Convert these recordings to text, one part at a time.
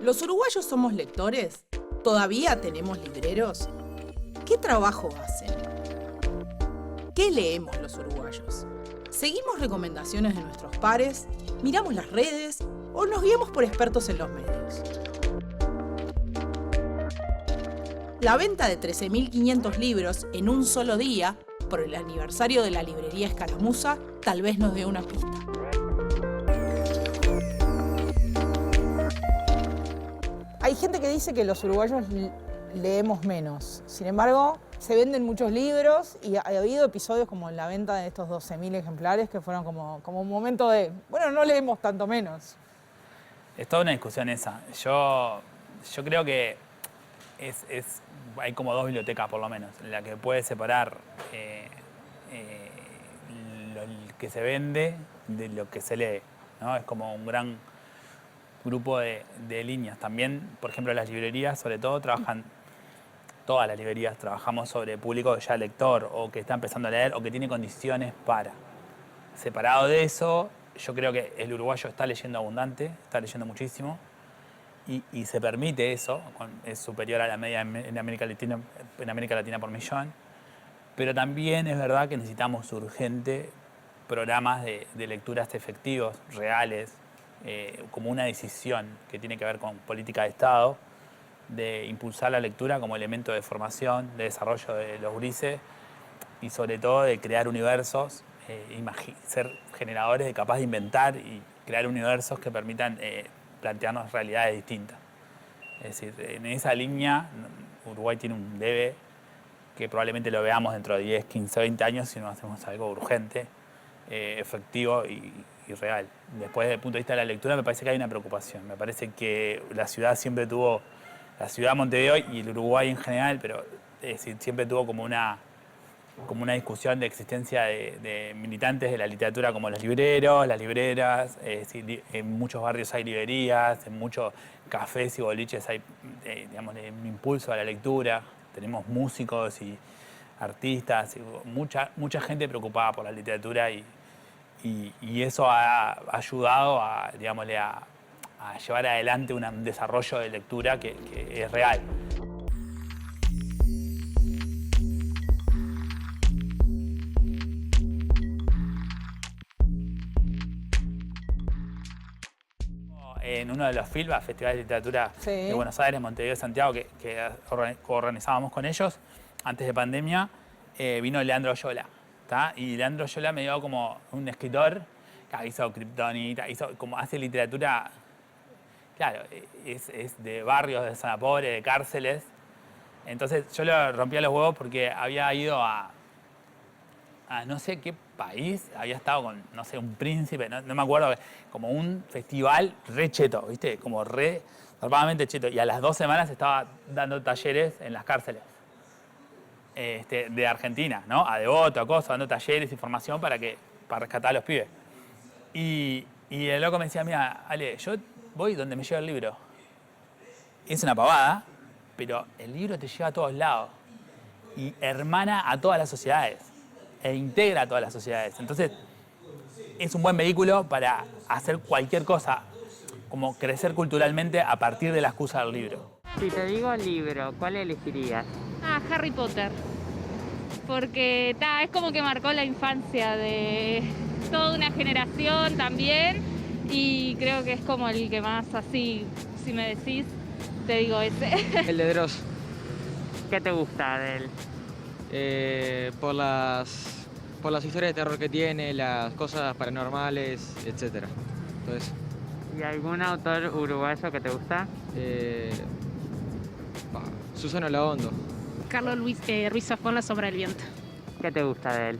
¿Los uruguayos somos lectores? ¿Todavía tenemos libreros? ¿Qué trabajo hacen? ¿Qué leemos los uruguayos? ¿Seguimos recomendaciones de nuestros pares? ¿Miramos las redes? ¿O nos guiamos por expertos en los medios? La venta de 13.500 libros en un solo día, por el aniversario de la librería Escaramuza, tal vez nos dé una pista. Hay gente que dice que los uruguayos leemos menos. Sin embargo, se venden muchos libros y ha habido episodios como la venta de estos 12.000 ejemplares que fueron como un momento de, bueno, no leemos tanto menos. Es toda una discusión esa. Yo creo que hay como dos bibliotecas, por lo menos, en la que puede separar lo que se vende de lo que se lee, ¿no? Es como un gran grupo de líneas. También, por ejemplo, las librerías, sobre todo, todas las librerías trabajamos sobre público ya lector o que está empezando a leer o que tiene condiciones para. Separado de eso, yo creo que el uruguayo está leyendo abundante, está leyendo muchísimo y se permite eso, es superior a la media en América Latina por millón, pero también es verdad que necesitamos urgente programas de lecturas efectivos, reales, como una decisión que tiene que ver con política de Estado, de impulsar la lectura como elemento de formación, de desarrollo de los gurises y sobre todo de crear universos, ser generadores capaz de inventar y crear universos que permitan plantearnos realidades distintas. Es decir, en esa línea Uruguay tiene un debe que probablemente lo veamos dentro de 10, 15, 20 años si no hacemos algo urgente, efectivo y real. Después, desde el punto de vista de la lectura, me parece que hay una preocupación. Me parece que la ciudad Montevideo y el Uruguay en general, pero siempre tuvo como una discusión de existencia de militantes de la literatura como los libreros, las libreras. En muchos barrios hay librerías, en muchos cafés y boliches hay un impulso a la lectura. Tenemos músicos y artistas, mucha gente preocupada por la literatura y eso ha ayudado a llevar adelante un desarrollo de lectura que es real. En uno de los FILBA, Festivales de Literatura de Buenos Aires, Montevideo y Santiago, que organizábamos con ellos antes de pandemia, vino Leandro Oyola. Y Leandro Oyola me dio como un escritor que hizo Kryptonita, hace literatura, claro, es de barrios, de zona pobre, de cárceles. Entonces yo le rompía los huevos porque había ido a no sé qué país, había estado con, no sé, un príncipe, no me acuerdo, como un festival re cheto, ¿viste? Como re normalmente cheto. Y a las 2 semanas estaba dando talleres en las cárceles de Argentina, ¿no? A Devoto, a cosas, dando talleres y formación para rescatar a los pibes. Y el loco me decía, mira, Ale, yo voy donde me lleva el libro. Es una pavada, pero el libro te lleva a todos lados y hermana a todas las sociedades e integra a todas las sociedades. Entonces, es un buen vehículo para hacer cualquier cosa, como crecer culturalmente a partir de la excusa del libro. Si te digo libro, ¿cuál elegirías? Harry Potter. Porque es como que marcó la infancia de toda una generación también. Y creo que es como el que más así, si me decís, te digo ese. El de Dross. ¿Qué te gusta de él? Por las historias de terror que tiene, las cosas paranormales, etc. Entonces, ¿Y algún autor uruguayo que te gusta? Susana Lagondo. Carlos Ruiz Zafón, La sombra del viento. ¿Qué te gusta de él?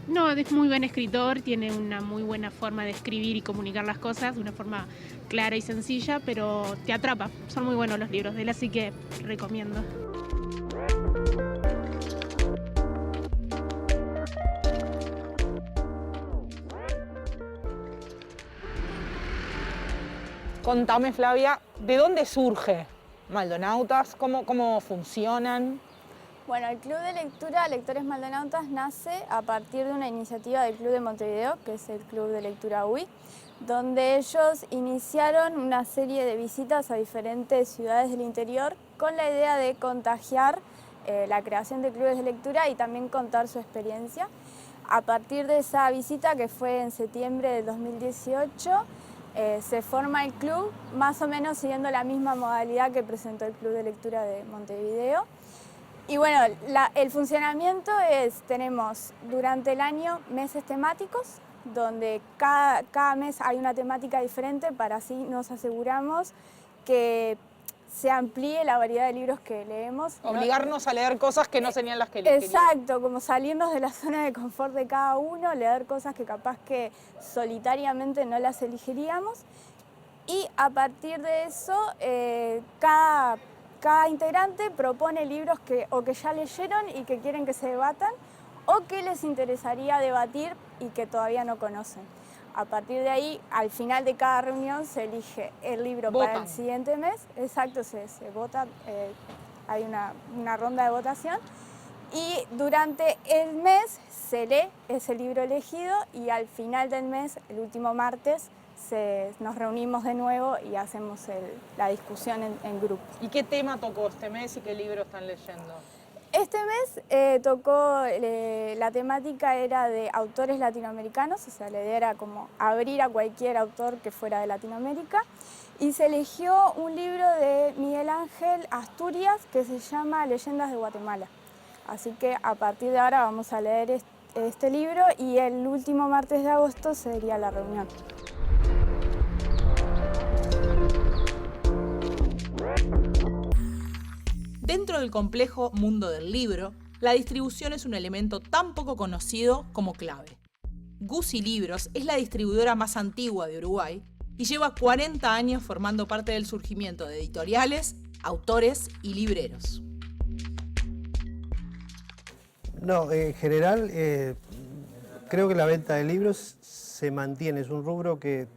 No, es muy buen escritor, tiene una muy buena forma de escribir y comunicar las cosas de una forma clara y sencilla, pero te atrapa. Son muy buenos los libros de él, así que recomiendo. Contame, Flavia, ¿de dónde surge Maldonautas? ¿Cómo funcionan? Bueno, el Club de Lectura Lectores Maldonautas nace a partir de una iniciativa del Club de Montevideo, que es el Club de Lectura UI, donde ellos iniciaron una serie de visitas a diferentes ciudades del interior con la idea de contagiar la creación de clubes de lectura y también contar su experiencia. A partir de esa visita, que fue en septiembre del 2018, se forma el club, más o menos siguiendo la misma modalidad que presentó el Club de Lectura de Montevideo. Y bueno, el funcionamiento es, tenemos durante el año meses temáticos, donde cada mes hay una temática diferente, para así nos aseguramos que se amplíe la variedad de libros que leemos. Obligarnos a leer cosas que no serían las que queríamos. Exacto, como salirnos de la zona de confort de cada uno, leer cosas que capaz que solitariamente no las elegiríamos. Y a partir de eso, cada integrante propone libros que ya leyeron y que quieren que se debatan, o que les interesaría debatir y que todavía no conocen. A partir de ahí, al final de cada reunión, se elige el libro para el siguiente mes. Exacto, se vota, hay una ronda de votación. Y durante el mes se lee ese libro elegido y al final del mes, el último martes, nos reunimos de nuevo y hacemos la discusión en grupo. ¿Y qué tema tocó este mes y qué libro están leyendo? Este mes tocó, la temática era de autores latinoamericanos, o sea, la idea era como abrir a cualquier autor que fuera de Latinoamérica, y se eligió un libro de Miguel Ángel Asturias que se llama Leyendas de Guatemala. Así que a partir de ahora vamos a leer este libro y el último martes de agosto sería la reunión. Dentro del complejo mundo del libro, la distribución es un elemento tan poco conocido como clave. Guzzi Libros es la distribuidora más antigua de Uruguay y lleva 40 años formando parte del surgimiento de editoriales, autores y libreros. No, en general creo que la venta de libros se mantiene, es un rubro que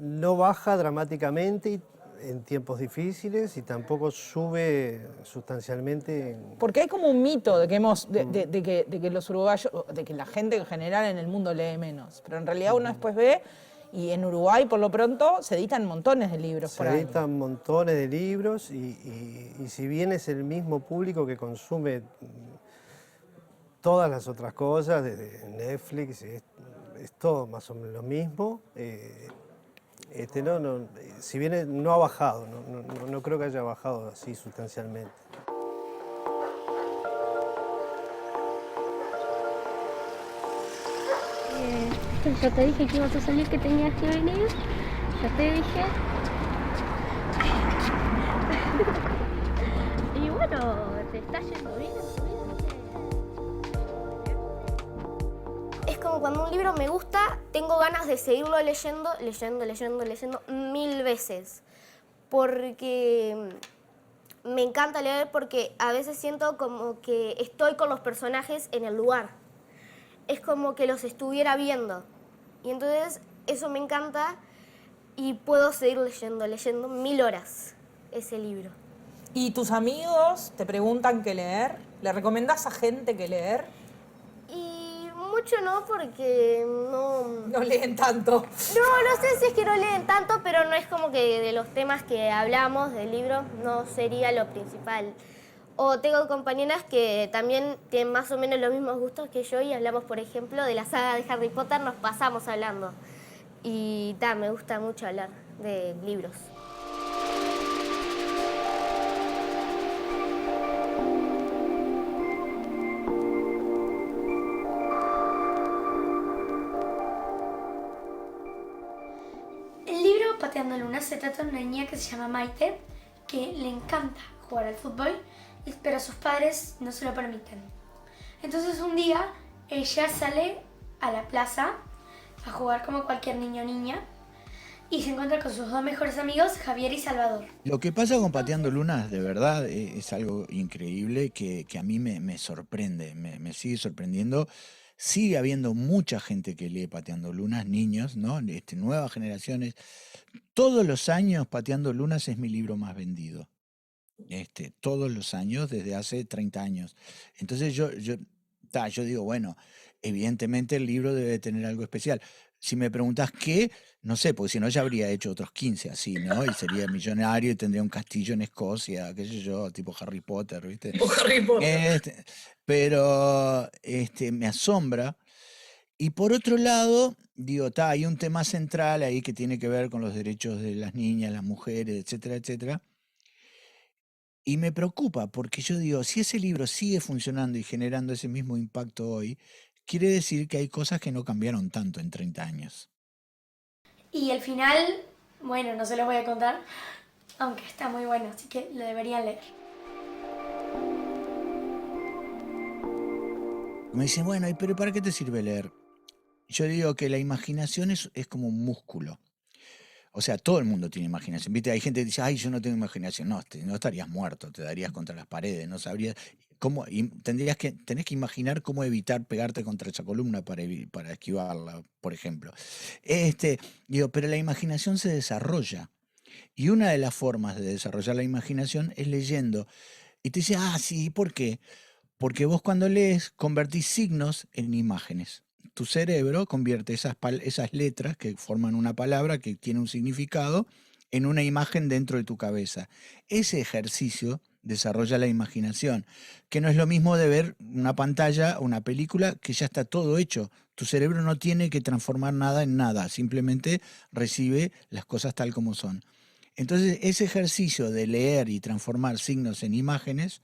no baja dramáticamente en tiempos difíciles y tampoco sube sustancialmente. Porque hay como un mito de que, de que los uruguayos, de que la gente en general en el mundo lee menos, pero en realidad uno después ve, y en Uruguay por lo pronto se editan montones de libros por ahí. Se editan montones de libros y si bien es el mismo público que consume todas las otras cosas, desde Netflix, es todo más o menos lo mismo. Si bien no ha bajado, no creo que haya bajado así sustancialmente. Ya te dije que ibas a salir, que tenías que venir. Ya te dije. Y bueno, te está yendo bien en tu vida. Es como cuando un libro me gusta, tengo ganas de seguirlo leyendo 1000 veces. Porque me encanta leer, porque a veces siento como que estoy con los personajes en el lugar. Es como que los estuviera viendo. Y entonces eso me encanta y puedo seguir leyendo 1000 horas ese libro. ¿Y tus amigos te preguntan qué leer? ¿Le recomendás a gente qué leer? Y mucho no, porque no leen tanto. No sé si es que no leen tanto, pero no es como que de los temas que hablamos del libro no sería lo principal. O tengo compañeras que también tienen más o menos los mismos gustos que yo y hablamos, por ejemplo, de la saga de Harry Potter, nos pasamos hablando. Y me gusta mucho hablar de libros. El libro Pateando Lunas se trata de una niña que se llama Maite, que le encanta jugar al fútbol, pero sus padres no se lo permiten. Entonces un día ella sale a la plaza a jugar como cualquier niño o niña y se encuentra con sus dos mejores amigos, Javier y Salvador. Lo que pasa con Pateando Lunas, de verdad, es algo increíble que a mí me sorprende, me sigue sorprendiendo. Sigue habiendo mucha gente que lee Pateando Lunas, niños, ¿no? Nuevas generaciones. Todos los años Pateando Lunas es mi libro más vendido. todos los años desde hace 30 años. Entonces yo digo, bueno, evidentemente el libro debe tener algo especial. Si me preguntas qué, no sé, porque si no ya habría hecho otros 15 así, ¿no? Y sería millonario y tendría un castillo en Escocia, qué sé yo, tipo Harry Potter, ¿viste? Tipo Harry Potter. Pero me asombra. Y por otro lado, digo, hay un tema central ahí que tiene que ver con los derechos de las niñas, las mujeres, etcétera, etcétera. Y me preocupa porque yo digo, si ese libro sigue funcionando y generando ese mismo impacto hoy, quiere decir que hay cosas que no cambiaron tanto en 30 años. Y el final, bueno, no se lo voy a contar, aunque está muy bueno, así que lo deberían leer. Me dicen, bueno, pero ¿para qué te sirve leer? Yo digo que la imaginación es como un músculo. O sea, todo el mundo tiene imaginación. ¿Viste? Hay gente que dice, ay, yo no tengo imaginación. No, no estarías muerto, te darías contra las paredes, no sabrías cómo. Tenés que imaginar cómo evitar pegarte contra esa columna para esquivarla, por ejemplo. Pero la imaginación se desarrolla. Y una de las formas de desarrollar la imaginación es leyendo. Y te dice, sí, ¿por qué? Porque vos cuando lees convertís signos en imágenes. Tu cerebro convierte esas letras que forman una palabra que tiene un significado en una imagen dentro de tu cabeza. Ese ejercicio desarrolla la imaginación, que no es lo mismo de ver una pantalla, una película, que ya está todo hecho. Tu cerebro no tiene que transformar nada en nada, simplemente recibe las cosas tal como son. Entonces, ese ejercicio de leer y transformar signos en imágenes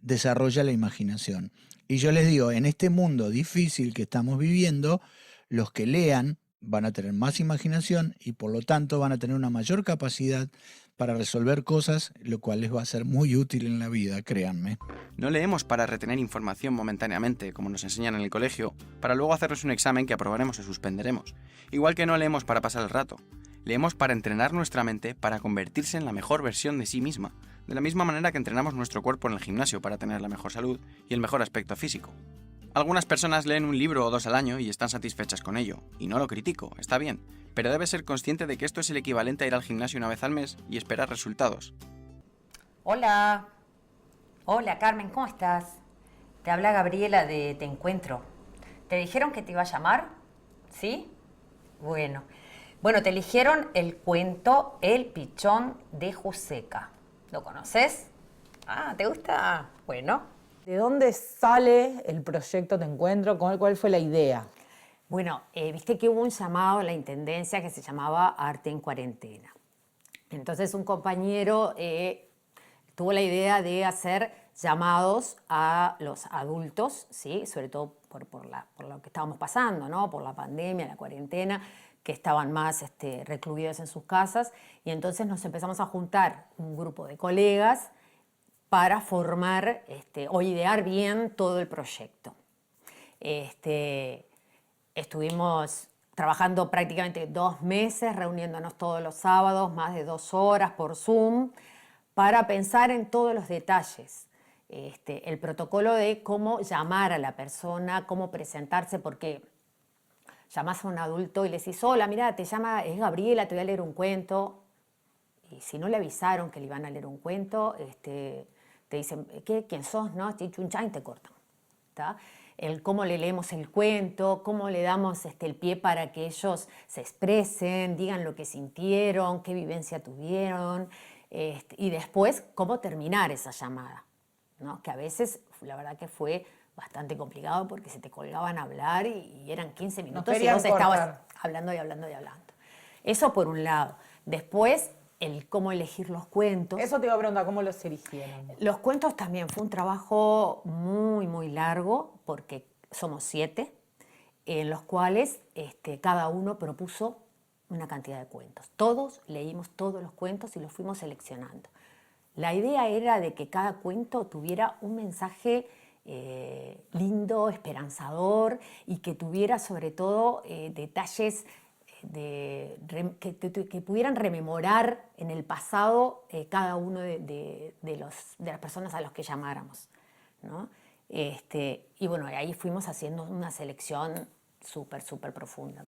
desarrolla la imaginación. Y yo les digo, en este mundo difícil que estamos viviendo, los que lean van a tener más imaginación y por lo tanto van a tener una mayor capacidad para resolver cosas, lo cual les va a ser muy útil en la vida, créanme. No leemos para retener información momentáneamente, como nos enseñan en el colegio, para luego hacernos un examen que aprobaremos o suspenderemos. Igual que no leemos para pasar el rato. Leemos para entrenar nuestra mente para convertirse en la mejor versión de sí misma, de la misma manera que entrenamos nuestro cuerpo en el gimnasio para tener la mejor salud y el mejor aspecto físico. Algunas personas leen un libro o 2 al año y están satisfechas con ello, y no lo critico, está bien, pero debes ser consciente de que esto es el equivalente a ir al gimnasio una vez al mes y esperar resultados. Hola. Hola Carmen, ¿cómo estás? Te habla Gabriela de Te Encuentro. ¿Te dijeron que te iba a llamar? ¿Sí? Bueno, te eligieron el cuento El Pichón de Joseca. ¿Lo conoces? ¿Te gusta? Bueno. ¿De dónde sale el proyecto Te Encuentro? ¿Cuál fue la idea? Bueno, viste que hubo un llamado en la Intendencia que se llamaba Arte en Cuarentena. Entonces un compañero tuvo la idea de hacer llamados a los adultos, ¿sí? Sobre todo por lo que estábamos pasando, ¿no? Por la pandemia, la cuarentena, que estaban más recluidos en sus casas. Y entonces nos empezamos a juntar un grupo de colegas para formar o idear bien todo el proyecto. Estuvimos trabajando prácticamente 2 meses, reuniéndonos todos los sábados, más de 2 horas por Zoom, para pensar en todos los detalles. El protocolo de cómo llamar a la persona, cómo presentarse, porque llamás a un adulto y le decís, hola, mira, es Gabriela, te voy a leer un cuento. Y si no le avisaron que le iban a leer un cuento, te dicen, ¿quién sos? ¿No? Y te cortan. ¿Tá? Cómo le leemos el cuento, cómo le damos el pie para que ellos se expresen, digan lo que sintieron, qué vivencia tuvieron, y después cómo terminar esa llamada, ¿no? Que a veces la verdad que fue bastante complicado porque se te colgaban a hablar y eran 15 minutos y vos estabas hablando y hablando y hablando. Eso por un lado. Después, el cómo elegir los cuentos. Eso te iba a preguntar, ¿cómo los eligieron? Los cuentos también fue un trabajo muy, muy largo porque somos 7, en los cuales cada uno propuso una cantidad de cuentos. Todos leímos todos los cuentos y los fuimos seleccionando. La idea era de que cada cuento tuviera un mensaje lindo, esperanzador y que tuviera sobre todo detalles que pudieran rememorar en el pasado cada uno de las personas a los que llamáramos, ¿no? Y bueno, ahí fuimos haciendo una selección súper, súper profunda.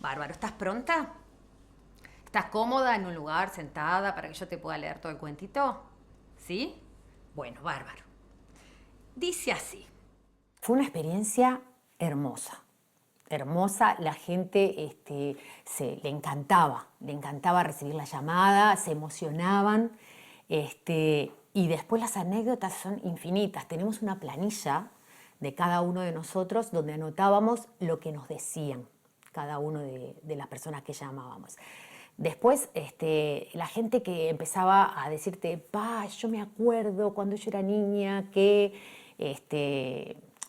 Bárbaro, ¿estás pronta? ¿Estás cómoda en un lugar, sentada, para que yo te pueda leer todo el cuentito? ¿Sí? Bueno, bárbaro. Dice así. Fue una experiencia hermosa. Hermosa, la gente le encantaba recibir la llamada, se emocionaban, y después las anécdotas son infinitas. Tenemos una planilla de cada uno de nosotros donde anotábamos lo que nos decían cada uno de las personas que llamábamos. Después, la gente que empezaba a decirte, yo me acuerdo cuando yo era niña que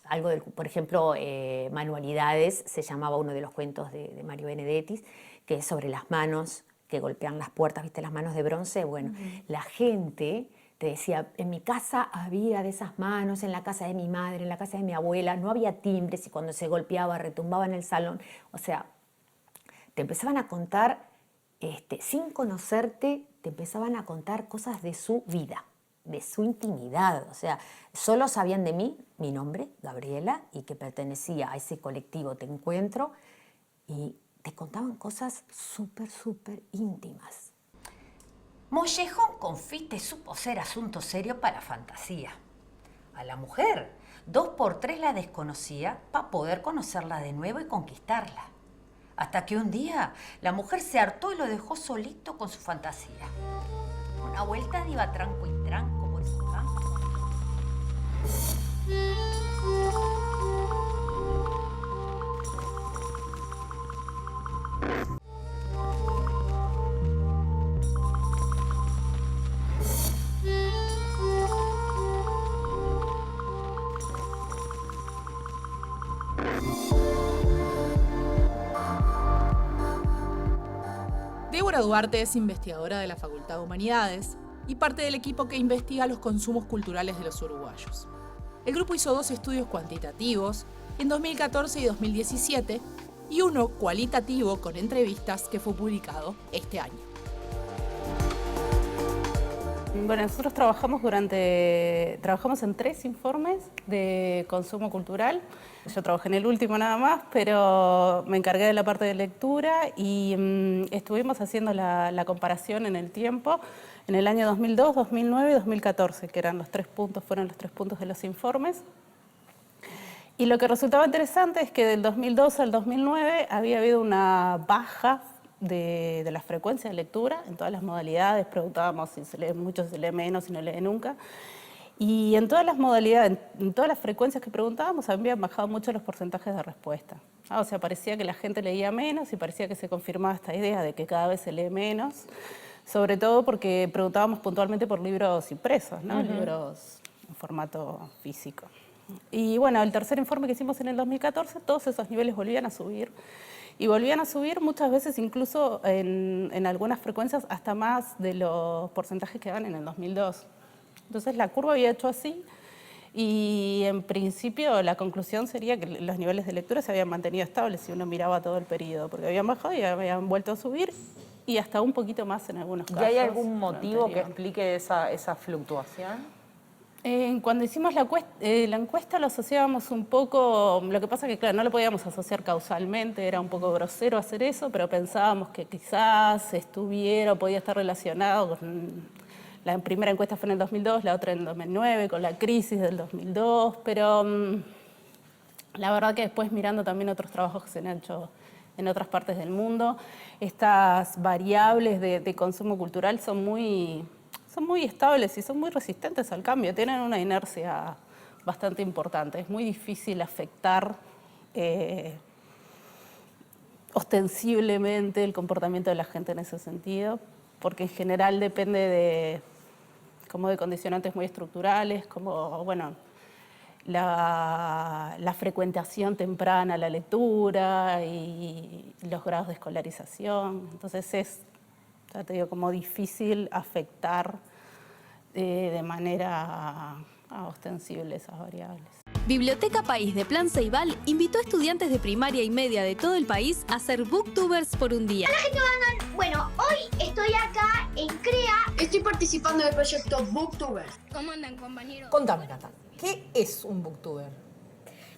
algo por ejemplo, Manualidades, se llamaba uno de los cuentos de Mario Benedetti, que es sobre las manos que golpean las puertas, ¿viste? Las manos de bronce. Bueno, la gente te decía, en mi casa había de esas manos, en la casa de mi madre, en la casa de mi abuela, no había timbres y cuando se golpeaba retumbaba en el salón. O sea, te empezaban a contar, sin conocerte, te empezaban a contar cosas de su vida, de su intimidad. O sea, solo sabían de mí, mi nombre, Gabriela, y que pertenecía a ese colectivo Te Encuentro, y te contaban cosas súper, súper íntimas. Mollejón Confite supo ser asunto serio para Fantasía. A la mujer, 2x3 la desconocía para poder conocerla de nuevo y conquistarla. Hasta que un día la mujer se hartó y lo dejó solito con su fantasía. Una vuelta iba tranco y tranco por esos campos. Débora Duarte es investigadora de la Facultad de Humanidades y parte del equipo que investiga los consumos culturales de los uruguayos. El grupo hizo 2 estudios cuantitativos en 2014 y 2017 y uno cualitativo con entrevistas que fue publicado este año. Bueno, nosotros trabajamos en 3 informes de consumo cultural. Yo trabajé en el último nada más, pero me encargué de la parte de lectura y estuvimos haciendo la comparación en el tiempo en el año 2002, 2009 y 2014, que fueron los 3 puntos de los informes. Y lo que resultaba interesante es que del 2002 al 2009 había habido una baja de la frecuencia de lectura en todas las modalidades. Preguntábamos si se lee mucho, si se lee menos, si no lee nunca. Y en todas las modalidades, en todas las frecuencias que preguntábamos, habían bajado mucho los porcentajes de respuesta. O sea, parecía que la gente leía menos y parecía que se confirmaba esta idea de que cada vez se lee menos, sobre todo porque preguntábamos puntualmente por libros impresos, ¿no? Libros en formato físico. Y bueno, el tercer informe que hicimos en el 2014, todos esos niveles volvían a subir. Y volvían a subir muchas veces, incluso en algunas frecuencias, hasta más de los porcentajes que daban en el 2002. Entonces la curva había hecho así y en principio la conclusión sería que los niveles de lectura se habían mantenido estables si uno miraba todo el periodo, porque habían bajado y habían vuelto a subir y hasta un poquito más en algunos casos. ¿Y hay algún motivo que explique esa fluctuación? Cuando hicimos la encuesta lo asociábamos un poco, lo que pasa que claro, no lo podíamos asociar causalmente, era un poco grosero hacer eso, pero pensábamos que quizás podía estar relacionado con... La primera encuesta fue en el 2002, la otra en el 2009, con la crisis del 2002, pero la verdad que después mirando también otros trabajos que se han hecho en otras partes del mundo, estas variables de consumo cultural son muy estables y son muy resistentes al cambio, tienen una inercia bastante importante. Es muy difícil afectar ostensiblemente el comportamiento de la gente en ese sentido, porque en general depende de condicionantes muy estructurales, como bueno, la frecuentación temprana a la lectura y los grados de escolarización. Entonces es, ya te digo, como difícil afectar de manera ostensible esas variables. Biblioteca País de Plan Ceibal invitó a estudiantes de primaria y media de todo el país a ser booktubers por un día. Hola gente banda, bueno, hoy estoy acá en CREA. Estoy participando del proyecto Booktubers. ¿Cómo andan, compañeros? Contame, Natalia, ¿qué es un booktuber?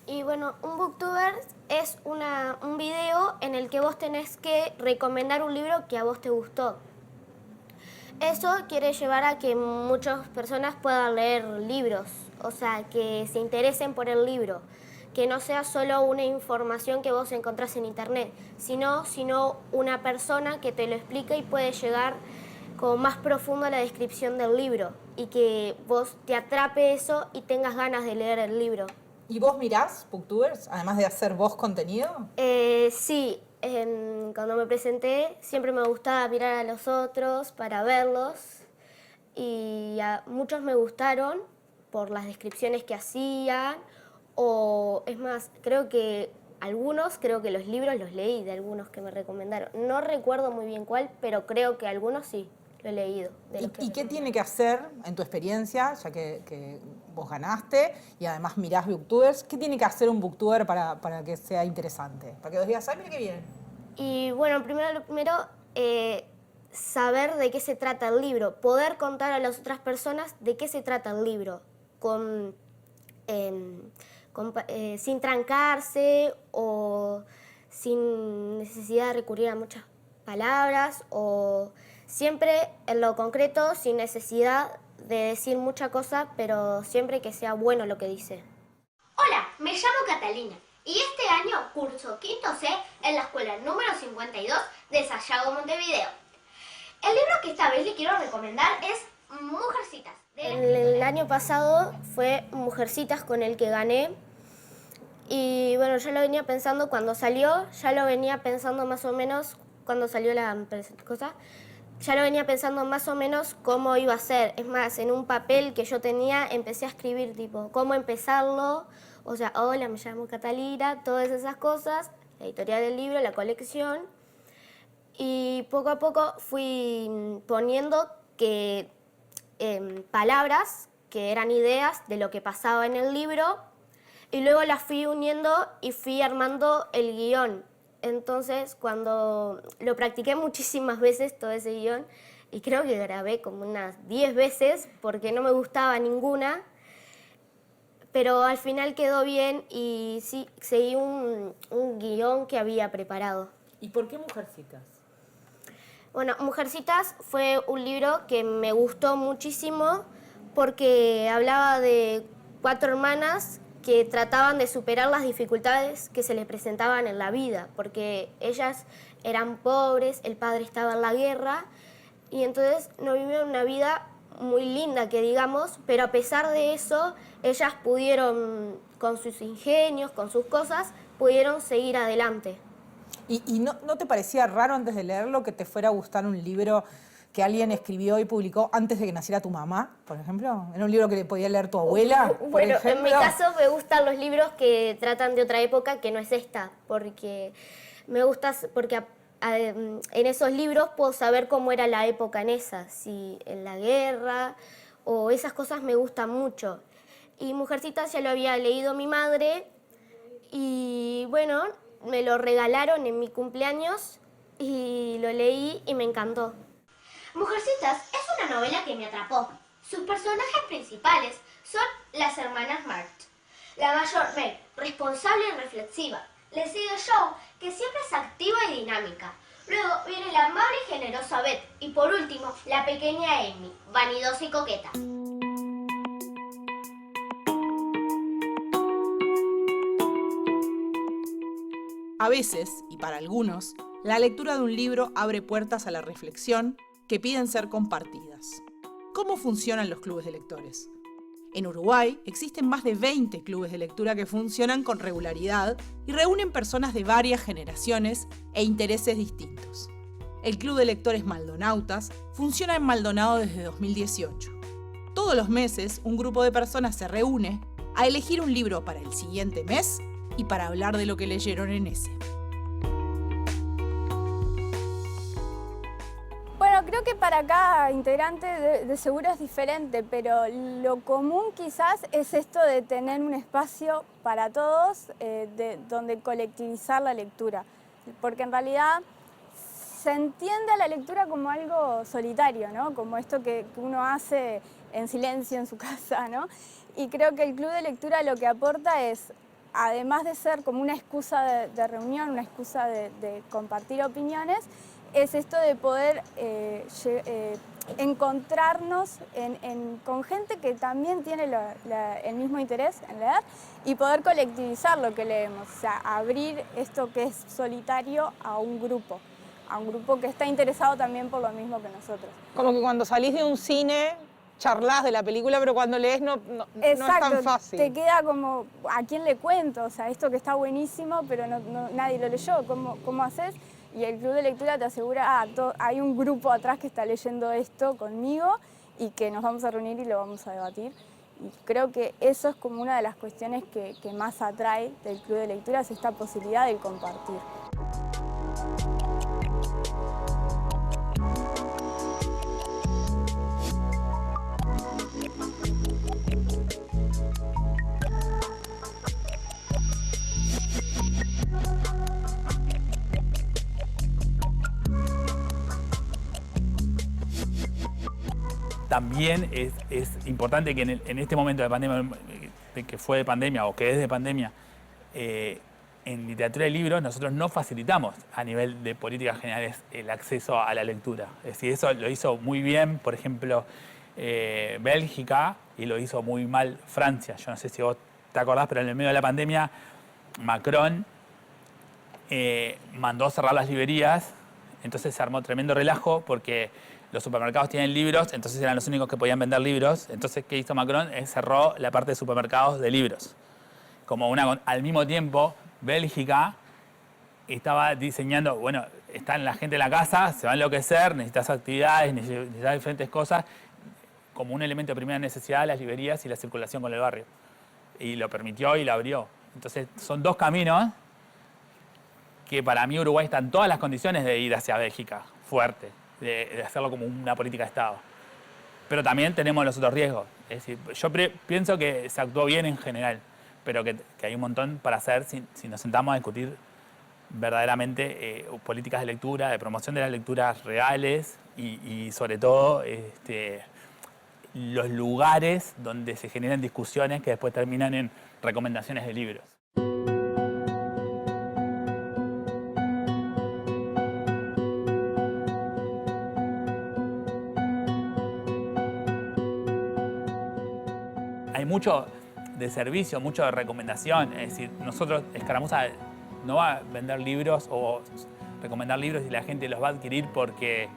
Y bueno, un booktuber es un video en el que vos tenés que recomendar un libro que a vos te gustó. Eso quiere llevar a que muchas personas puedan leer libros, o sea, que se interesen por el libro, que no sea solo una información que vos encontrás en internet, sino una persona que te lo explica y puede llegar como más profundo a la descripción del libro y que vos te atrape eso y tengas ganas de leer el libro. ¿Y vos mirás Booktubers, además de hacer vos contenido? Sí, cuando me presenté siempre me gustaba mirar a los otros para verlos y a muchos me gustaron por las descripciones que hacían o es más, creo que los libros los leí de algunos que me recomendaron. No recuerdo muy bien cuál, pero creo que algunos sí lo he leído. ¿Y qué tiene que hacer, en tu experiencia, ya que vos ganaste y además mirás Booktubers, qué tiene que hacer un Booktuber para que sea interesante? Para que vos digas, ¡ay, mira qué bien! Y bueno, primero saber de qué se trata el libro, poder contar a las otras personas de qué se trata el libro, sin trancarse o sin necesidad de recurrir a muchas palabras o siempre en lo concreto, sin necesidad de decir mucha cosa, pero siempre que sea bueno lo que dice. Hola, me llamo Catalina y este año curso quinto C en la escuela número 52 de Sayago, Montevideo. El libro que esta vez le quiero recomendar es Mujercitas. El año pasado fue Mujercitas con el que gané y bueno, yo lo venía pensando cuando salió, ya lo venía pensando más o menos cuando salió la cosa. Ya lo venía pensando más o menos cómo iba a ser. Es más, en un papel que yo tenía empecé a escribir tipo cómo empezarlo. O sea, hola, me llamo Catalina, todas esas cosas. La editorial del libro, la colección. Y poco a poco fui poniendo palabras que eran ideas de lo que pasaba en el libro. Y luego las fui uniendo y fui armando el guión. Entonces, cuando lo practiqué muchísimas veces, todo ese guión, y creo que grabé como unas 10 veces porque no me gustaba ninguna, pero al final quedó bien y sí, seguí un guión que había preparado. ¿Y por qué Mujercitas? Bueno, Mujercitas fue un libro que me gustó muchísimo porque hablaba de 4 hermanas que trataban de superar las dificultades que se les presentaban en la vida, porque ellas eran pobres, el padre estaba en la guerra, y entonces no vivieron una vida muy linda, que digamos, pero a pesar de eso, ellas pudieron, con sus ingenios, con sus cosas, pudieron seguir adelante. ¿Y no te parecía raro antes de leerlo que te fuera a gustar un libro que alguien escribió y publicó antes de que naciera tu mamá, por ejemplo? ¿Era un libro que le podía leer tu abuela, por Bueno, ejemplo? en mi caso me gustan los libros que tratan de otra época que no es esta, porque me gusta, porque en esos libros puedo saber cómo era la época en esa, si en la guerra o esas cosas me gustan mucho. Y Mujercitas ya lo había leído mi madre y bueno, me lo regalaron en mi cumpleaños y lo leí y me encantó. Mujercitas es una novela que me atrapó. Sus personajes principales son las hermanas March. La mayor, Meg, responsable y reflexiva. Le sigue Jo, que siempre es activa y dinámica. Luego viene la amable y generosa Beth. Y por último, la pequeña Amy, vanidosa y coqueta. A veces, y para algunos, la lectura de un libro abre puertas a la reflexión que piden ser compartidas. ¿Cómo funcionan los clubes de lectores? En Uruguay existen más de 20 clubes de lectura que funcionan con regularidad y reúnen personas de varias generaciones e intereses distintos. El Club de Lectores Maldonautas funciona en Maldonado desde 2018. Todos los meses, un grupo de personas se reúne a elegir un libro para el siguiente mes y para hablar de lo que leyeron en ese. Bueno, creo que para cada integrante de seguro es diferente, pero lo común quizás es esto de tener un espacio para todos donde colectivizar la lectura. Porque en realidad se entiende a la lectura como algo solitario, ¿no? Como esto que uno hace en silencio en su casa, ¿no? Y creo que el club de lectura lo que aporta es, además de ser como una excusa de reunión, una excusa de compartir opiniones, es esto de poder encontrarnos con gente que también tiene el mismo interés en leer y poder colectivizar lo que leemos, o sea, abrir esto que es solitario a un grupo que está interesado también por lo mismo que nosotros. Como que cuando salís de un cine charlas de la película, pero cuando lees no es tan fácil. Te queda como, ¿a quién le cuento? O sea, esto que está buenísimo, pero nadie lo leyó, ¿cómo haces? Y el club de lectura te asegura, hay un grupo atrás que está leyendo esto conmigo y que nos vamos a reunir y lo vamos a debatir. Y creo que eso es como una de las cuestiones que más atrae del club de lectura, es esta posibilidad de compartir. También es importante que en este momento de pandemia, que fue de pandemia o que es de pandemia, en literatura de libros nosotros no facilitamos a nivel de políticas generales el acceso a la lectura. Es decir, eso lo hizo muy bien, por ejemplo, Bélgica, y lo hizo muy mal Francia. Yo no sé si vos te acordás, pero en el medio de la pandemia Macron mandó cerrar las librerías, entonces se armó tremendo relajo porque los supermercados tienen libros, entonces eran los únicos que podían vender libros. Entonces, ¿qué hizo Macron? Cerró la parte de supermercados de libros. Al mismo tiempo, Bélgica estaba diseñando, bueno, están la gente en la casa, se va a enloquecer, necesitas actividades, necesitas diferentes cosas, como un elemento de primera necesidad, las librerías y la circulación con el barrio. Y lo permitió y lo abrió. Entonces, son dos caminos que para mí Uruguay está en todas las condiciones de ir hacia Bélgica, fuerte. De hacerlo como una política de Estado. Pero también tenemos los otros riesgos. Es decir, yo pienso que se actuó bien en general, pero que hay un montón para hacer si nos sentamos a discutir verdaderamente políticas de lectura, de promoción de las lecturas reales y sobre todo los lugares donde se generan discusiones que después terminan en recomendaciones de libros. Hay mucho de servicio, mucho de recomendación. Es decir, nosotros, Escaramuza no va a vender libros o recomendar libros y la gente los va a adquirir porque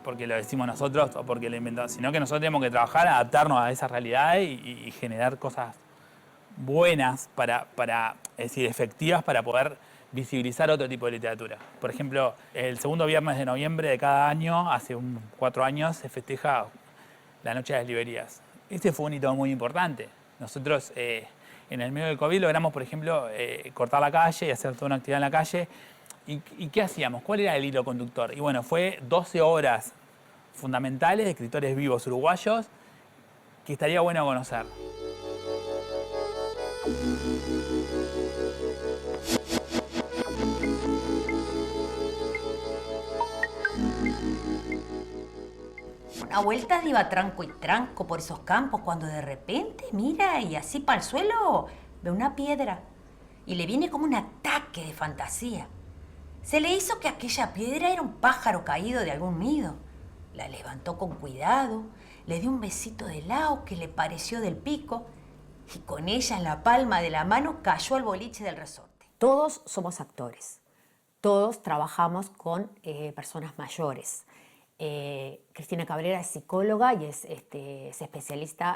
lo decimos nosotros o porque lo inventamos, sino que nosotros tenemos que trabajar, adaptarnos a esa realidad y generar cosas buenas, es decir, efectivas para poder visibilizar otro tipo de literatura. Por ejemplo, el segundo viernes de noviembre de cada año, hace 4 años, se festeja la Noche de las Librerías. Este fue un hito muy importante. Nosotros en el medio del COVID logramos, por ejemplo, cortar la calle y hacer toda una actividad en la calle. ¿Y qué hacíamos? ¿Cuál era el hilo conductor? Y bueno, fue 12 obras fundamentales de escritores vivos uruguayos que estaría bueno conocer. Una vuelta iba tranco y tranco por esos campos cuando de repente mira y así para el suelo ve una piedra y le viene como un ataque de fantasía. Se le hizo que aquella piedra era un pájaro caído de algún nido. La levantó con cuidado, le dio un besito de lado que le pareció del pico y con ella en la palma de la mano cayó al boliche del resorte. Todos somos actores, todos trabajamos con personas mayores. Cristina Cabrera es psicóloga y se especializa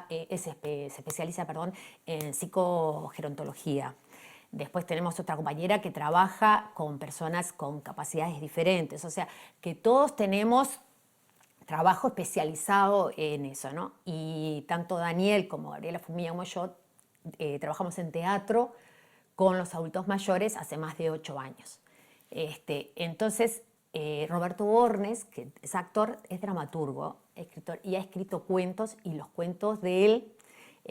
en psicogerontología. Después tenemos otra compañera que trabaja con personas con capacidades diferentes. O sea, que todos tenemos trabajo especializado en eso, ¿no? Y tanto Daniel como Gabriela Fumilla como yo trabajamos en teatro con los adultos mayores hace más de 8 años. Entonces, Roberto Bornes, que es actor, es dramaturgo, escritor, y ha escrito cuentos, y los cuentos de él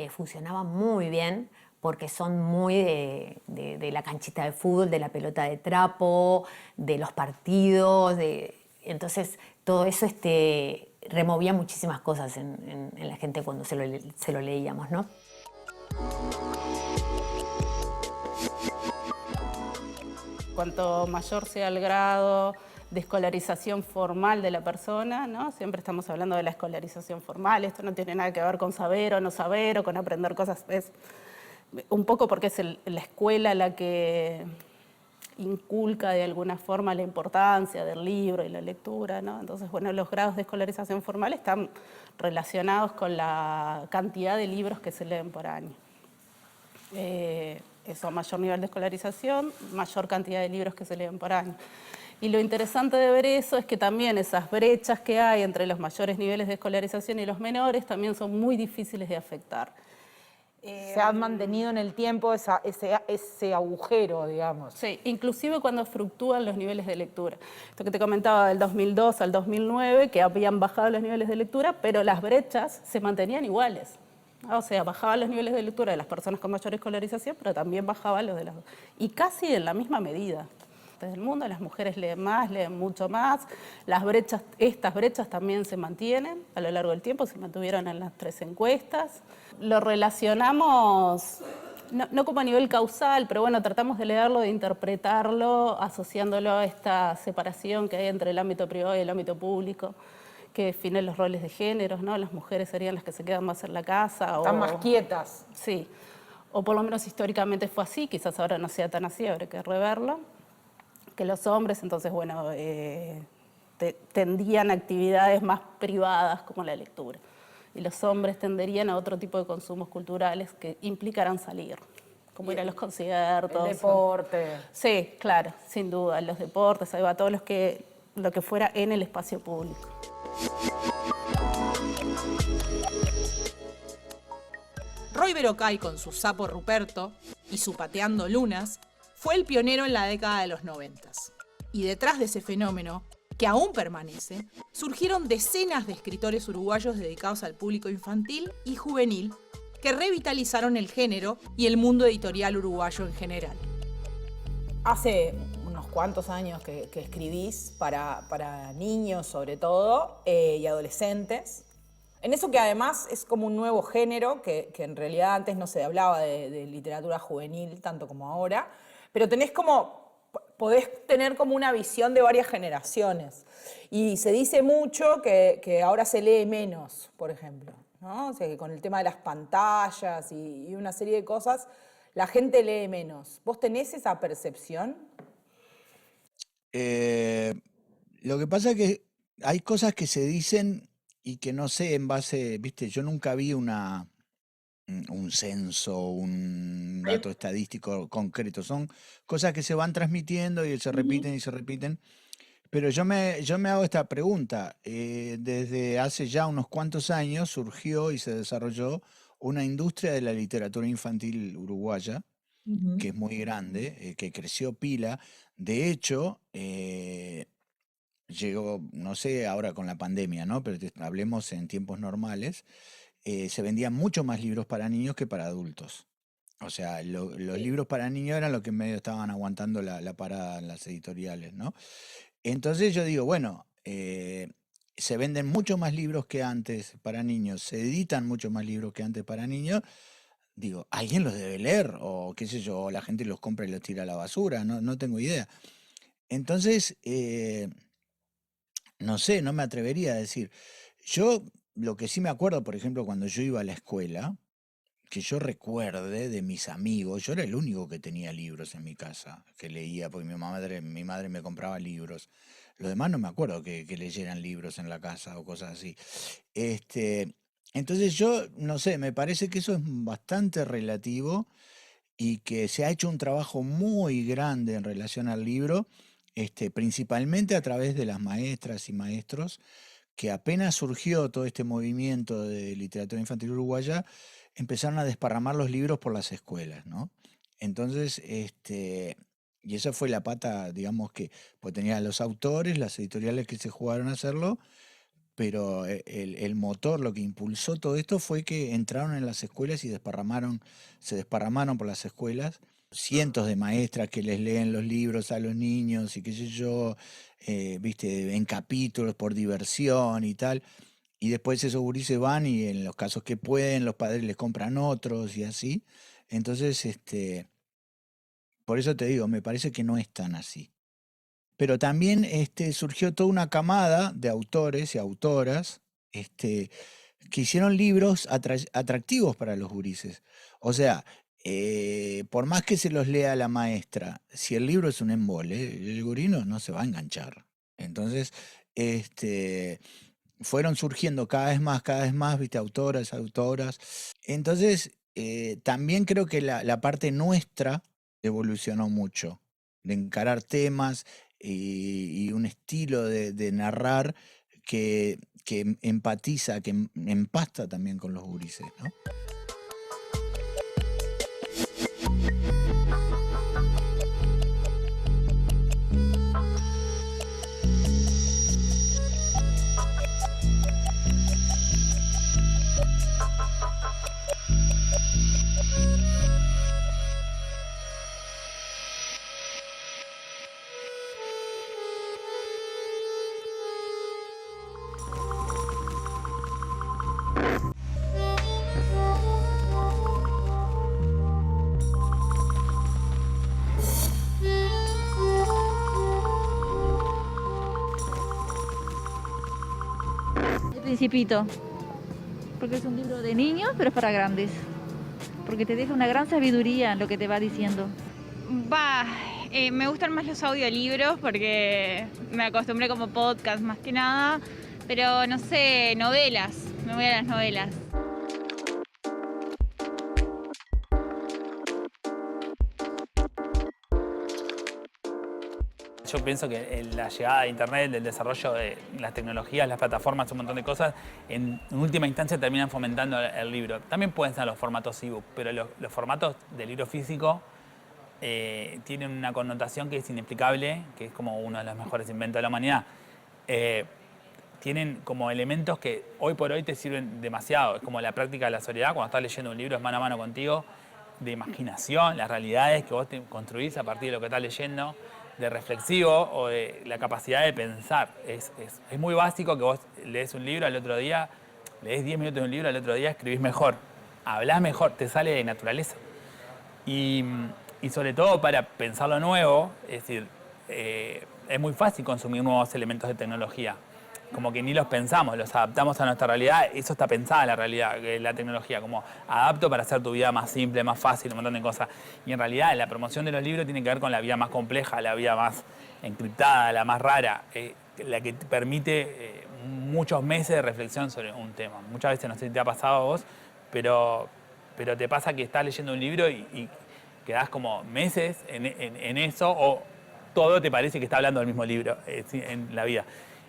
funcionaban muy bien porque son muy de la canchita de fútbol, de la pelota de trapo, de los partidos, entonces todo eso removía muchísimas cosas en la gente cuando se lo leíamos, ¿no? Cuanto mayor sea el grado de escolarización formal de la persona, ¿no? Siempre estamos hablando de la escolarización formal, esto no tiene nada que ver con saber o no saber o con aprender cosas, es un poco porque es la escuela la que inculca de alguna forma la importancia del libro y la lectura, ¿no? Entonces, bueno, los grados de escolarización formal están relacionados con la cantidad de libros que se leen por año. Eso, mayor nivel de escolarización, mayor cantidad de libros que se leen por año. Y lo interesante de ver eso es que también esas brechas que hay entre los mayores niveles de escolarización y los menores también son muy difíciles de afectar. Se ha mantenido en el tiempo ese agujero, digamos. Sí, inclusive cuando fluctúan los niveles de lectura. Esto que te comentaba del 2002 al 2009, que habían bajado los niveles de lectura, pero las brechas se mantenían iguales. O sea, bajaban los niveles de lectura de las personas con mayor escolarización, pero también bajaban los de las... Y casi en la misma medida. Desde el mundo, las mujeres leen más, leen mucho más. Las brechas, estas brechas también se mantienen a lo largo del tiempo, se mantuvieron en las 3 encuestas. Lo relacionamos, no como a nivel causal, pero bueno, tratamos de leerlo, de interpretarlo, asociándolo a esta separación que hay entre el ámbito privado y el ámbito público, que define los roles de géneros, ¿no? Las mujeres serían las que se quedan más en la casa. Están más quietas. Sí, o por lo menos históricamente fue así, quizás ahora no sea tan así, habrá que reverlo. Que los hombres, entonces, bueno, tendían a actividades más privadas como la lectura. Y los hombres tenderían a otro tipo de consumos culturales que implicarán salir, como ir a los conciertos. El deporte. Sí, claro, sin duda, los deportes, ahí va, todo lo que fuera en el espacio público. Roy Berocay, con su Sapo Ruperto y su Pateando Lunas, fue el pionero en la década de los 90. Y detrás de ese fenómeno, que aún permanece, surgieron decenas de escritores uruguayos dedicados al público infantil y juvenil que revitalizaron el género y el mundo editorial uruguayo en general. Hace unos cuantos años que escribís para niños, sobre todo, y adolescentes. En eso que además es como un nuevo género, que en realidad antes no se hablaba de literatura juvenil tanto como ahora, pero podés tener como una visión de varias generaciones. Y se dice mucho que ahora se lee menos, por ejemplo, ¿no? O sea, que con el tema de las pantallas y una serie de cosas, la gente lee menos. ¿Vos tenés esa percepción? Lo que pasa es que hay cosas que se dicen y que no sé en base, viste, yo nunca vi un censo, un dato estadístico concreto. Son cosas que se van transmitiendo y se repiten y se repiten. Pero yo me hago esta pregunta. Desde hace ya unos cuantos años surgió y se desarrolló una industria de la literatura infantil uruguaya, que es muy grande, que creció pila. De hecho, llegó, no sé ahora con la pandemia, ¿no? Pero hablemos en tiempos normales, se vendían mucho más libros para niños que para adultos. O sea, los libros para niños eran lo que medio estaban aguantando la parada en las editoriales, ¿no? Entonces yo digo, bueno, se venden mucho más libros que antes para niños, se editan mucho más libros que antes para niños. Digo, alguien los debe leer, o qué sé yo, o la gente los compra y los tira a la basura, no tengo idea. Entonces, no sé, no me atrevería a decir. Yo lo que sí me acuerdo, por ejemplo, cuando yo iba a la escuela, que yo recuerde de mis amigos, yo era el único que tenía libros en mi casa, que leía, porque mi madre me compraba libros. Los demás no me acuerdo que leyeran libros en la casa o cosas así. Entonces yo, no sé, me parece que eso es bastante relativo y que se ha hecho un trabajo muy grande en relación al libro, principalmente a través de las maestras y maestros, que apenas surgió todo este movimiento de literatura infantil uruguaya, empezaron a desparramar los libros por las escuelas, ¿no? Entonces, y esa fue la pata, digamos que, pues tenía los autores, las editoriales que se jugaron a hacerlo, pero el motor, lo que impulsó todo esto fue que entraron en las escuelas y se desparramaron por las escuelas. Cientos de maestras que les leen los libros a los niños y qué sé yo, viste, en capítulos por diversión y tal. Y después esos gurises van y en los casos que pueden, los padres les compran otros y así. Entonces, por eso te digo, me parece que no es tan así. pero también surgió toda una camada de autores y autoras que hicieron libros atractivos para los gurises. O sea, por más que se los lea la maestra, si el libro es un embole, el gurino no se va a enganchar. Entonces, fueron surgiendo cada vez más, viste, autoras. Entonces, también creo que la parte nuestra evolucionó mucho, de encarar temas y un estilo de narrar que empatiza, que empasta también con los gurises, ¿no? El Principito, porque es un libro de niños, pero es para grandes, porque te deja una gran sabiduría en lo que te va diciendo. Me gustan más los audiolibros porque me acostumbré como podcast más que nada, pero no sé, novelas, me voy a las novelas. Yo pienso que la llegada de Internet, el desarrollo de las tecnologías, las plataformas, un montón de cosas, en última instancia terminan fomentando el libro. También pueden ser los formatos ebook, pero los formatos de libro físico tienen una connotación que es inexplicable, que es como uno de los mejores inventos de la humanidad. Tienen como elementos que hoy por hoy te sirven demasiado. Es como la práctica de la soledad, cuando estás leyendo un libro es mano a mano contigo, de imaginación, las realidades que vos te construís a partir de lo que estás leyendo, de reflexivo o de la capacidad de pensar. Es muy básico que vos lees un libro al otro día, lees 10 minutos de un libro al otro día, escribís mejor, hablás mejor, te sale de naturaleza. Y sobre todo para pensar lo nuevo, es decir, es muy fácil consumir nuevos elementos de tecnología. Como que ni los pensamos, los adaptamos a nuestra realidad. Eso está pensada la realidad, la tecnología, como adapto para hacer tu vida más simple, más fácil, un montón de cosas. Y en realidad la promoción de los libros tiene que ver con la vida más compleja, la vida más encriptada, la más rara, la que te permite muchos meses de reflexión sobre un tema. Muchas veces, no sé si te ha pasado a vos, pero te pasa que estás leyendo un libro y quedás como meses en eso, o todo te parece que está hablando del mismo libro en la vida.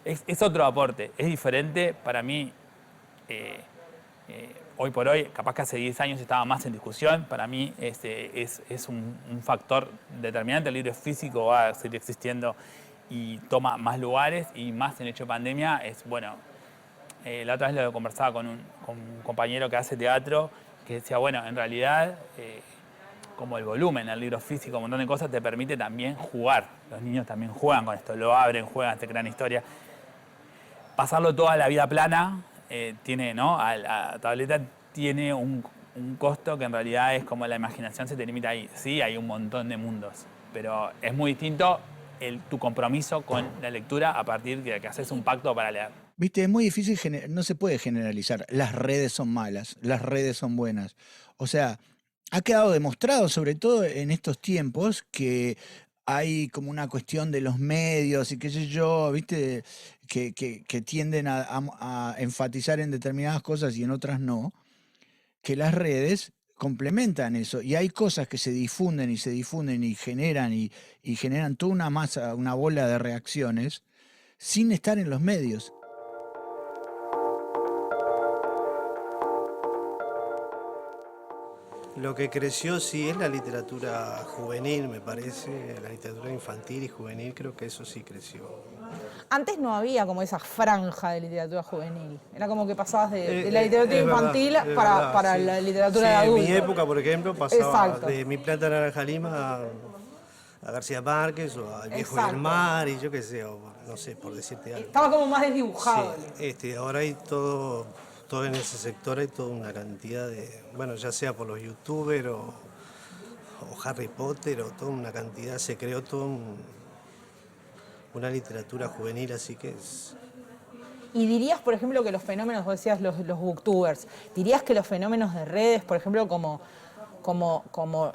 Es otro aporte, es diferente para mí. Hoy por hoy, capaz que hace 10 años estaba más en discusión, para mí es un factor determinante. El libro físico va a seguir existiendo y toma más lugares, y más en hecho de pandemia. La otra vez lo conversaba con un compañero que hace teatro, que decía, bueno, en realidad como el volumen del libro físico, un montón de cosas, te permite también jugar. Los niños también juegan con esto, lo abren, juegan, te crean historia. Pasarlo toda la vida plana, tiene, ¿no? A la tableta tiene un costo que en realidad es como la imaginación se te limita ahí. Sí, hay un montón de mundos, pero es muy distinto tu compromiso con la lectura a partir de que haces un pacto para leer. Viste, es muy difícil, no se puede generalizar. Las redes son malas, las redes son buenas. O sea, ha quedado demostrado, sobre todo en estos tiempos, que hay como una cuestión de los medios y qué sé yo, ¿viste? Que tienden a enfatizar en determinadas cosas y en otras no, que las redes complementan eso. Y hay cosas que se difunden y generan toda una masa, una bola de reacciones sin estar en los medios. Lo que creció sí es la literatura juvenil, me parece, la literatura infantil y juvenil, creo que eso sí creció. Antes no había como esa franja de literatura juvenil, era como que pasabas de la literatura infantil para sí. la literatura de En adultos. mi época, por ejemplo, pasaba Exacto. de Mi Plata Naranja Lima a García Márquez o al Viejo y el Mar, y yo qué sé, o no sé, por decirte algo. Estaba como más desdibujado. Sí, ahora hay todo en ese sector, hay toda una cantidad de, bueno, ya sea por los youtubers o Harry Potter o toda una cantidad, se creó todo una literatura juvenil, así que es... Y dirías, por ejemplo, que los fenómenos, vos decías los booktubers, dirías que los fenómenos de redes, por ejemplo, como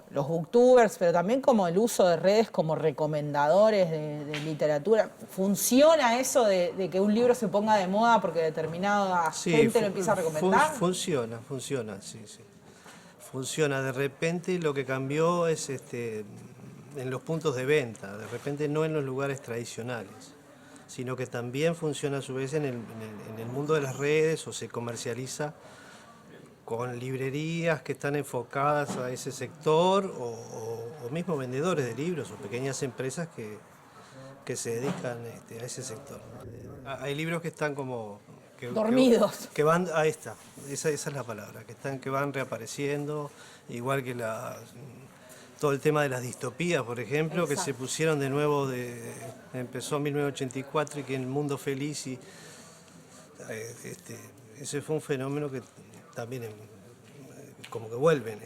los booktubers, pero también como el uso de redes como recomendadores de literatura, ¿funciona eso de que un libro se ponga de moda porque determinada gente lo empieza a recomendar? Funciona, sí. Funciona. De repente lo que cambió es en los puntos de venta, de repente no en los lugares tradicionales, sino que también funciona a su vez en el mundo de las redes o se comercializa con librerías que están enfocadas a ese sector o mismo vendedores de libros o pequeñas empresas que se dedican a ese sector. Hay libros que están como... dormidos. Que van a esa es la palabra, que van reapareciendo, igual que todo el tema de las distopías, por ejemplo, exacto, que se pusieron de nuevo, empezó en 1984 y que en El Mundo Feliz, y ese fue un fenómeno que también como que vuelven.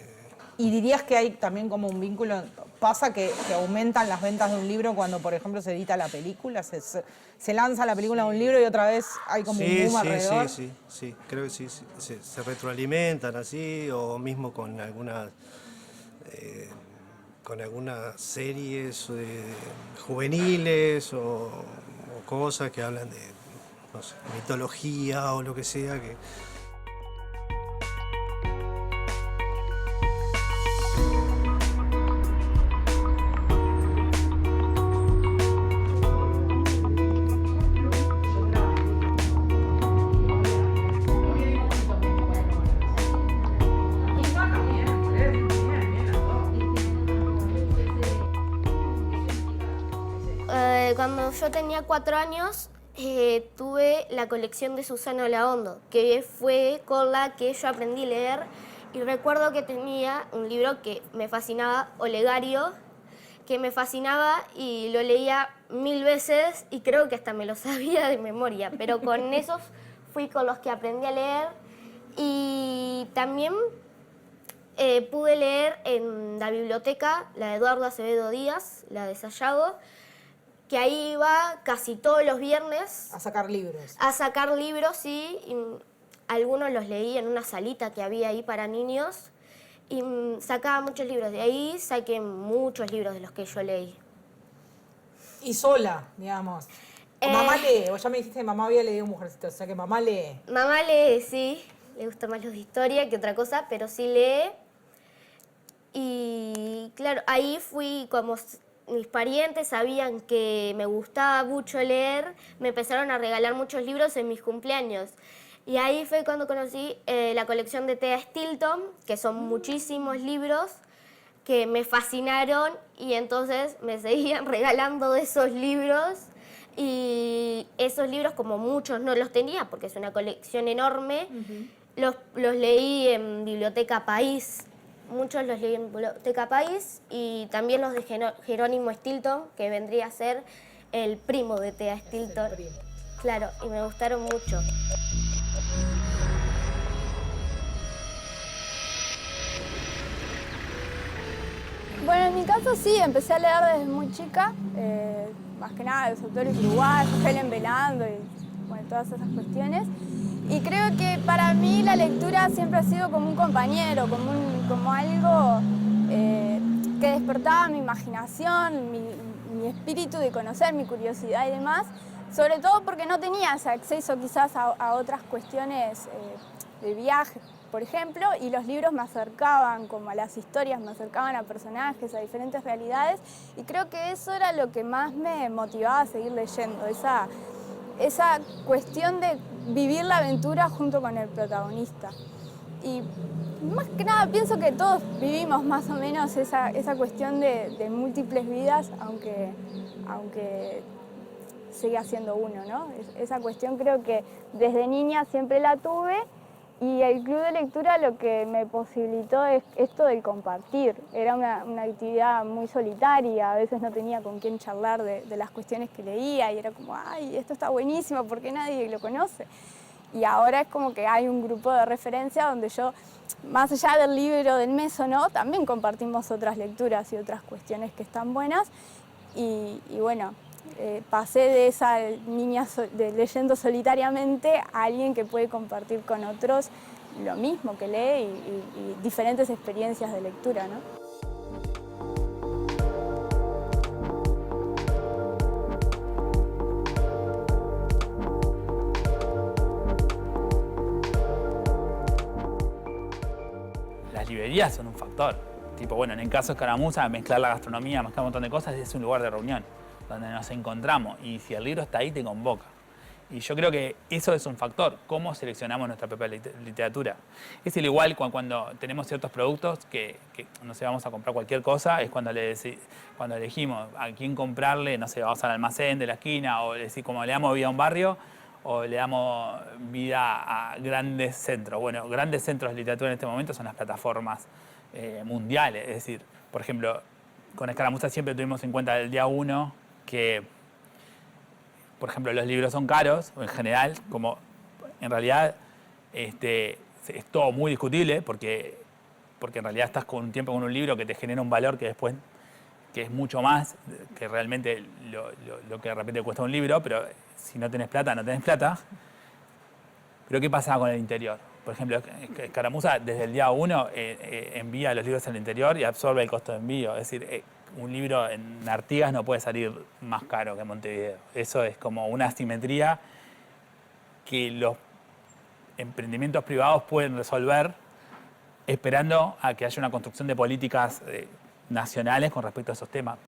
¿Y dirías que hay también como un vínculo, pasa que aumentan las ventas de un libro cuando, por ejemplo, se edita la película, se lanza la película de un libro y otra vez hay como un boom alrededor? Sí, creo que sí, se retroalimentan así, o mismo con algunas series juveniles o cosas que hablan de, no sé, mitología o lo que sea, que... Cuando yo tenía 4 años, tuve la colección de Susana Olaondo, que fue con la que yo aprendí a leer. Y recuerdo que tenía un libro que me fascinaba, Olegario, que me fascinaba y lo leía 1000 veces y creo que hasta me lo sabía de memoria. Pero con esos fui con los que aprendí a leer. Y también pude leer en la biblioteca la de Eduardo Acevedo Díaz, la de Sayago, que ahí iba casi todos los viernes. A sacar libros. A sacar libros, sí. Y algunos los leí en una salita que había ahí para niños. Y sacaba muchos libros. De ahí saqué muchos libros de los que yo leí. Y sola, digamos. Mamá lee. Vos ya me dijiste que mamá había leído Mujercita. O sea que mamá lee. Mamá lee, sí. Le gusta más los de historia que otra cosa, pero sí lee. Y claro, ahí fui como... Mis parientes sabían que me gustaba mucho leer, me empezaron a regalar muchos libros en mis cumpleaños. Y ahí fue cuando conocí la colección de Thea Stilton, que son muchísimos libros que me fascinaron y entonces me seguían regalando esos libros. Y esos libros, como muchos no los tenía, porque es una colección enorme, los leí en Biblioteca País. Muchos los leí en Biblioteca País y también los de Jerónimo Stilton, que vendría a ser el primo de Thea Stilton. Claro, y me gustaron mucho. Bueno, en mi caso sí, empecé a leer desde muy chica, más que nada los autores uruguayos, Helen Velando y bueno, todas esas cuestiones. Y creo que para mí la lectura siempre ha sido como un compañero, como algo que despertaba mi imaginación, mi espíritu de conocer, mi curiosidad y demás, sobre todo porque no tenía ese acceso quizás a otras cuestiones de viaje, por ejemplo, y los libros me acercaban como a las historias, me acercaban a personajes, a diferentes realidades, y creo que eso era lo que más me motivaba a seguir leyendo, esa cuestión de vivir la aventura junto con el protagonista. Y más que nada pienso que todos vivimos más o menos esa cuestión de múltiples vidas, aunque siga siendo uno, ¿no? Esa cuestión creo que desde niña siempre la tuve y el club de lectura lo que me posibilitó es esto del compartir. Era una actividad muy solitaria, a veces no tenía con quién charlar de las cuestiones que leía y era como, ay, esto está buenísimo, ¿por qué nadie lo conoce? Y ahora es como que hay un grupo de referencia donde yo, más allá del libro del mes o no, también compartimos otras lecturas y otras cuestiones que están buenas. Y bueno, pasé de esa niña leyendo solitariamente a alguien que puede compartir con otros lo mismo que lee y diferentes experiencias de lectura, ¿no? Las librerías son un factor. Tipo, bueno, en el caso de Escaramuza, mezclar la gastronomía, mezclar un montón de cosas, es un lugar de reunión, donde nos encontramos. Y si el libro está ahí, te convoca. Y yo creo que eso es un factor, cómo seleccionamos nuestra propia literatura. Es el igual cuando tenemos ciertos productos que no sé, vamos a comprar cualquier cosa, es cuando elegimos a quién comprarle, no sé, vamos al almacén de la esquina, o como le damos vida a un barrio, o le damos vida a grandes centros. Bueno, grandes centros de literatura en este momento son las plataformas mundiales. Es decir, por ejemplo, con Escaramuza siempre tuvimos en cuenta del día 1 que, por ejemplo, los libros son caros, en general, como en realidad es todo muy discutible, porque en realidad estás con un tiempo con un libro que te genera un valor que después, que es mucho más que realmente lo que de repente cuesta un libro, pero si no tenés plata, no tenés plata. Pero ¿qué pasa con el interior? Por ejemplo, Escaramuza desde el día 1 envía los libros al interior y absorbe el costo de envío. Es decir, un libro en Artigas no puede salir más caro que en Montevideo. Eso es como una asimetría que los emprendimientos privados pueden resolver esperando a que haya una construcción de políticas nacionales con respecto a esos temas.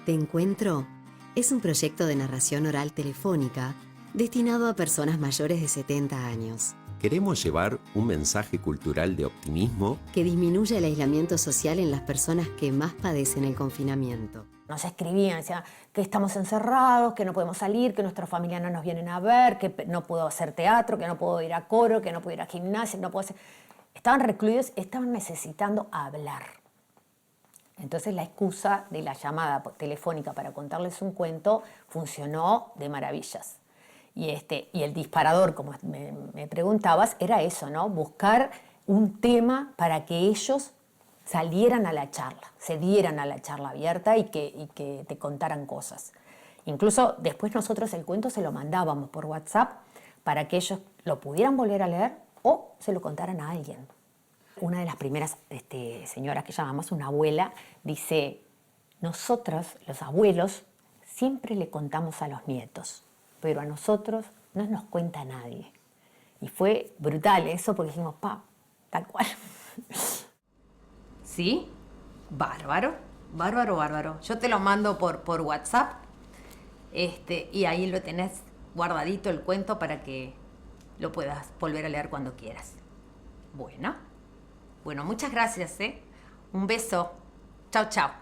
Te Encuentro es un proyecto de narración oral telefónica destinado a personas mayores de 70 años. Queremos llevar un mensaje cultural de optimismo que disminuya el aislamiento social en las personas que más padecen el confinamiento. Nos escribían, decían que estamos encerrados, que no podemos salir, que nuestra familia no nos vienen a ver, que no puedo hacer teatro, que no puedo ir a coro, que no puedo ir a gimnasia, no puedo hacer... Estaban recluidos, estaban necesitando hablar. Entonces la excusa de la llamada telefónica para contarles un cuento funcionó de maravillas. Y el disparador, como me preguntabas, era eso, ¿no? Buscar un tema para que ellos salieran a la charla, se dieran a la charla abierta y que te contaran cosas. Incluso después nosotros el cuento se lo mandábamos por WhatsApp para que ellos lo pudieran volver a leer o se lo contaran a alguien. Una de las primeras señoras que llamamos, una abuela, dice, nosotros, los abuelos, siempre le contamos a los nietos, pero a nosotros no nos cuenta nadie. Y fue brutal eso porque dijimos, tal cual. ¿Sí? Bárbaro, bárbaro, bárbaro. Yo te lo mando por WhatsApp y ahí lo tenés guardadito el cuento para que lo puedas volver a leer cuando quieras. Bueno, muchas gracias, Un beso. Chao, chao.